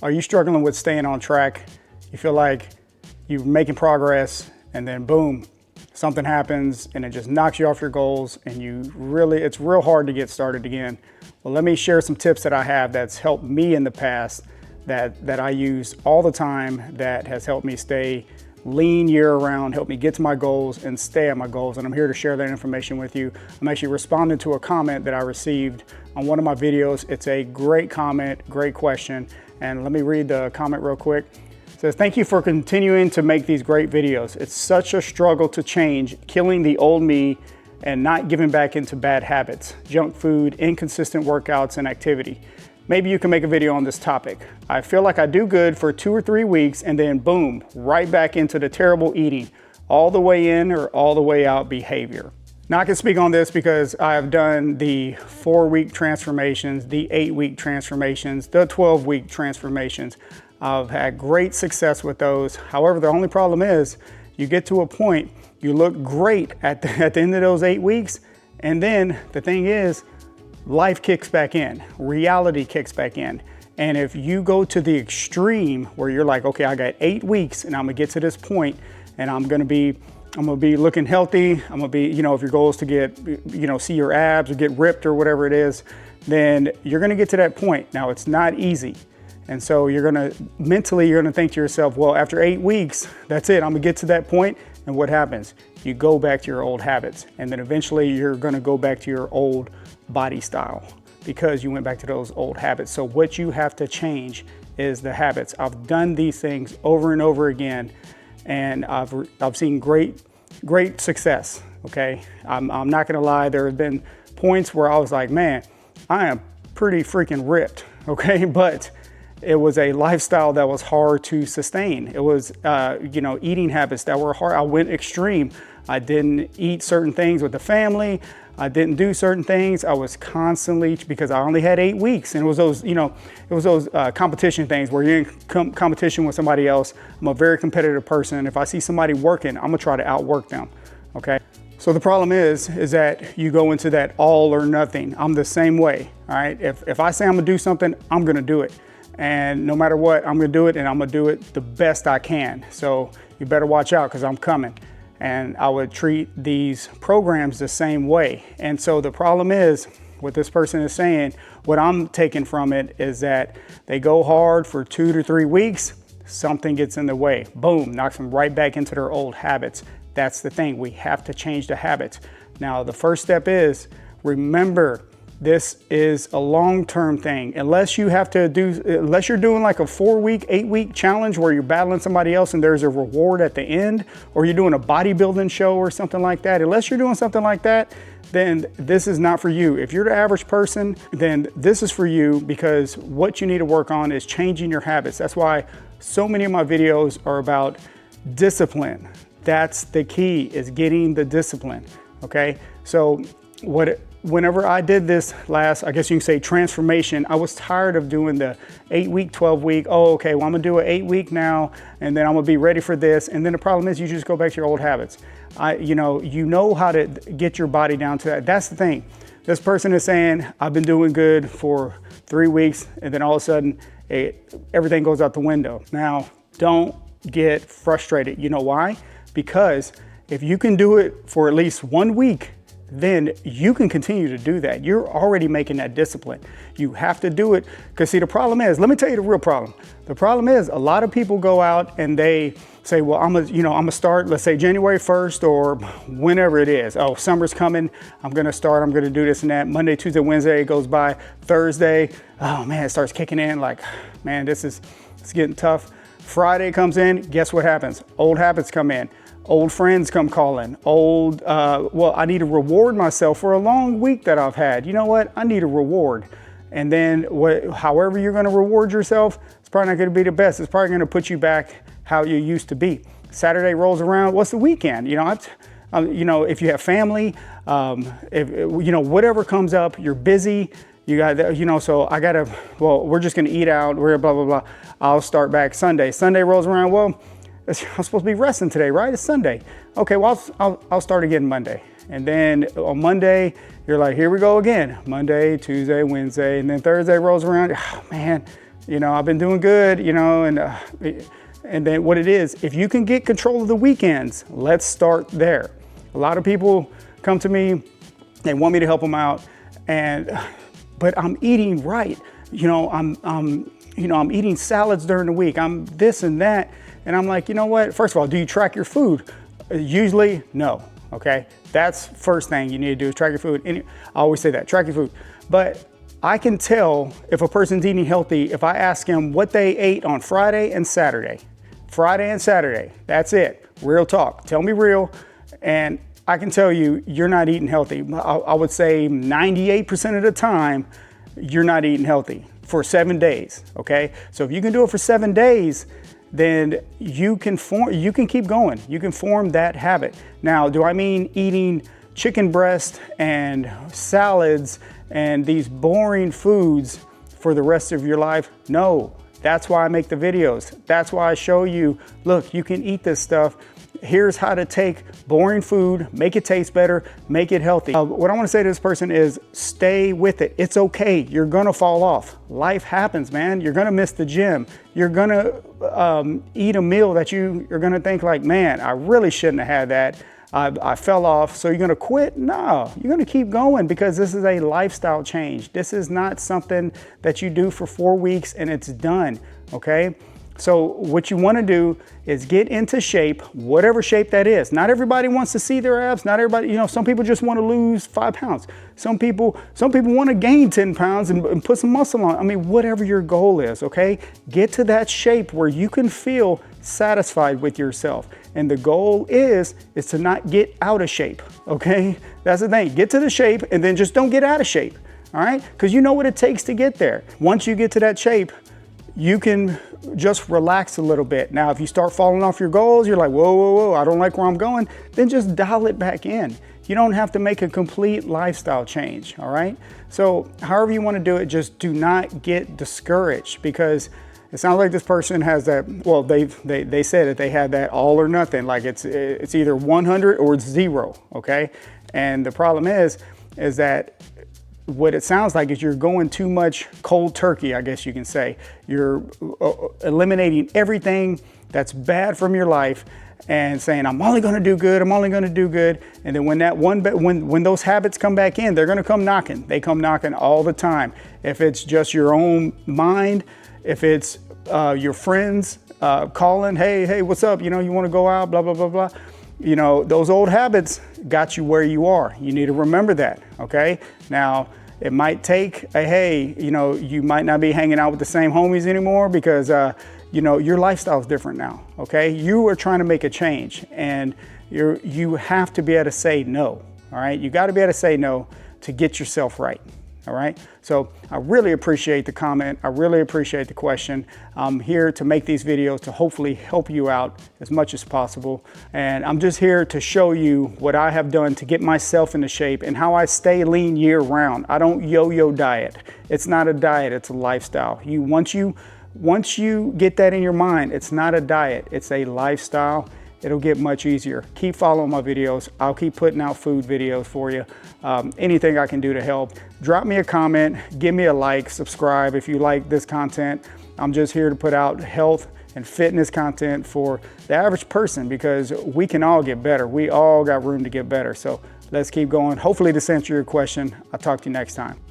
Are you struggling with staying on track? You feel like you're making progress and then boom, something happens and it just knocks you off your goals and it's real hard to get started again. Well, let me share some tips that I have that's helped me in the past that I use all the time, that has helped me stay lean year round, help me get to my goals and stay at my goals. And I'm here to share that information with you. I'm actually responding to a comment that I received on one of my videos. It's a great comment, great question. And let me read the comment real quick. It says, thank you for continuing to make these great videos. It's such a struggle to change, killing the old me and not giving back into bad habits, junk food, inconsistent workouts and activity. Maybe you can make a video on this topic. I feel like I do good for 2 or 3 weeks and then boom, right back into the terrible eating, all the way in or all the way out behavior. Now I can speak on this because I've done the 4-week transformations, the 8-week transformations, the 12-week transformations. I've had great success with those. However, the only problem is you get to a point, you look great at the end of those 8 weeks. And then the thing is, life kicks back in, reality kicks back in. And if you go to the extreme where you're like, okay, I got 8 weeks and I'm gonna get to this point and I'm gonna be looking healthy. I'm gonna be, if your goal is to get, see your abs or get ripped or whatever it is, then you're gonna get to that point. Now it's not easy. And so you're gonna think to yourself, well, after 8 weeks, that's it, I'm gonna get to that point. And what happens? You go back to your old habits. And then eventually you're gonna go back to your old body style because you went back to those old habits. So what you have to change is the habits. I've done these things over and over again, and I've seen great success. Okay, I'm not gonna lie. There have been points where I was like, man, I am pretty freaking ripped. Okay, but it was a lifestyle that was hard to sustain. It was, eating habits that were hard. I went extreme. I didn't eat certain things with the family. I didn't do certain things. I was constantly, because I only had 8 weeks, and it was those, competition things where you're in competition with somebody else. I'm a very competitive person. If I see somebody working, I'm gonna try to outwork them, okay? So the problem is that you go into that all or nothing. I'm the same way, all right? If I say I'm gonna do something, I'm gonna do it. And no matter what, I'm gonna do it, and I'm gonna do it the best I can. So you better watch out, because I'm coming. And I would treat these programs the same way. And so the problem is, what this person is saying, what I'm taking from it is that they go hard for 2 to 3 weeks, something gets in the way, boom, knocks them right back into their old habits. That's the thing, we have to change the habits. Now, the first step is, remember, this is a long-term thing. Unless you're doing like a 4-week, 8-week challenge where you're battling somebody else and there's a reward at the end, or you're doing a bodybuilding show or something like that. Unless you're doing something like that, then this is not for you. If you're the average person, then this is for you, because what you need to work on is changing your habits. That's why so many of my videos are about discipline. That's the key, is getting the discipline, okay? So whenever I did this last, I guess you can say, transformation, I was tired of doing the 8-week, 12-week. Oh, okay, well, I'm gonna do an 8-week now, and then I'm gonna be ready for this. And then the problem is you just go back to your old habits. You know how to get your body down to that. That's the thing. This person is saying, I've been doing good for 3 weeks, and then all of a sudden, everything goes out the window. Now, don't get frustrated. You know why? Because if you can do it for at least 1 week, then you can continue to do that. You're already making that discipline. You have to do it, because see, the problem is, let me tell you the real problem. The problem is, a lot of people go out and they say, well, I'm gonna start, let's say January 1st or whenever it is. Oh, summer's coming, I'm gonna start, I'm gonna do this and that. Monday, Tuesday, Wednesday, it goes by. Thursday, oh man, it starts kicking in, like, man, it's getting tough. Friday comes in, guess what happens? Old habits come in. Old friends come calling. Well, I need to reward myself for a long week that I've had. You know what? I need a reward. And then however you're going to reward yourself, it's probably not going to be the best. It's probably going to put you back how you used to be. Saturday rolls around. What's the weekend? If you have family, whatever comes up, you're busy. You got, so I gotta, well, we're just going to eat out. We're blah, blah, blah. I'll start back Sunday. Sunday rolls around. Well, I'm supposed to be resting today, right? It's Sunday. Okay, well, I'll start again Monday. And then on Monday, you're like, here we go again. Monday, Tuesday, Wednesday, and then Thursday rolls around. Oh, man, You know, I've been doing good, you know, and then what it is, if you can get control of the weekends, let's start there. A lot of people come to me, they want me to help them out, but I'm eating right. You know, I'm eating salads during the week. I'm this and that. And I'm like, you know what? First of all, do you track your food? Usually, no. Okay. That's first thing you need to do is track your food. And I always say that, track your food. But I can tell if a person's eating healthy if I ask them what they ate on Friday and Saturday. Friday and Saturday, that's it. Real talk. Tell me real. And I can tell you, you're not eating healthy. I would say 98% of the time, you're not eating healthy for 7 days, okay? So if you can do it for 7 days, then you can keep going. You can form that habit. Now, do I mean eating chicken breast and salads and these boring foods for the rest of your life? No, that's why I make the videos. That's why I show you, look, you can eat this stuff. Here's how to take boring food, make it taste better, make it healthy. What I want to say to this person is stay with it. It's okay. You're going to fall off. Life happens, man. You're going to miss the gym. You're going to eat a meal that you're going to think like, man, I really shouldn't have had that. I fell off. So you're going to quit? No, you're going to keep going because this is a lifestyle change. This is not something that you do for 4 weeks and it's done. Okay. So what you want to do is get into shape, whatever shape that is. Not everybody wants to see their abs. Not everybody, you know, some people just want to lose 5 pounds. Some people want to gain 10 pounds and put some muscle on. I mean, whatever your goal is, okay? Get to that shape where you can feel satisfied with yourself. And the goal is to not get out of shape, okay? That's the thing. Get to the shape and then just don't get out of shape, all right? Because you know what it takes to get there. Once you get to that shape, you can just relax a little bit. Now, if you start falling off your goals, you're like, whoa, I don't like where I'm going, then just dial it back in. You don't have to make a complete lifestyle change, all right? So however you want to do it, just do not get discouraged because it sounds like this person has that, well, they said that they had that all or nothing, like it's either 100 or it's 0, okay? And the problem is that what it sounds like is you're going too much cold turkey, I guess you can say. You're eliminating everything that's bad from your life and saying, I'm only going to do good, I'm only going to do good. And then when those habits come back in, they're going to come knocking. They come knocking all the time. If it's just your own mind, if it's your friends calling, hey, what's up? You know, you want to go out, blah, blah, blah, blah. You know, those old habits got you where you are. You need to remember that, okay? Now, it might take hey, you know, you might not be hanging out with the same homies anymore because, you know, your lifestyle is different now, okay? You are trying to make a change and you have to be able to say no, all right? You got to be able to say no to get yourself right. All right. So I really appreciate the comment. I really appreciate the question. I'm here to make these videos to hopefully help you out as much as possible. And I'm just here to show you what I have done to get myself into shape and how I stay lean year round. I don't yo-yo diet. It's not a diet. It's a lifestyle. Once you get that in your mind, it's not a diet. It's a lifestyle. It'll get much easier. Keep following my videos. I'll keep putting out food videos for you. Anything I can do to help. Drop me a comment, give me a like, subscribe if you like this content. I'm just here to put out health and fitness content for the average person because we can all get better. We all got room to get better. So let's keep going. Hopefully this answered your question. I'll talk to you next time.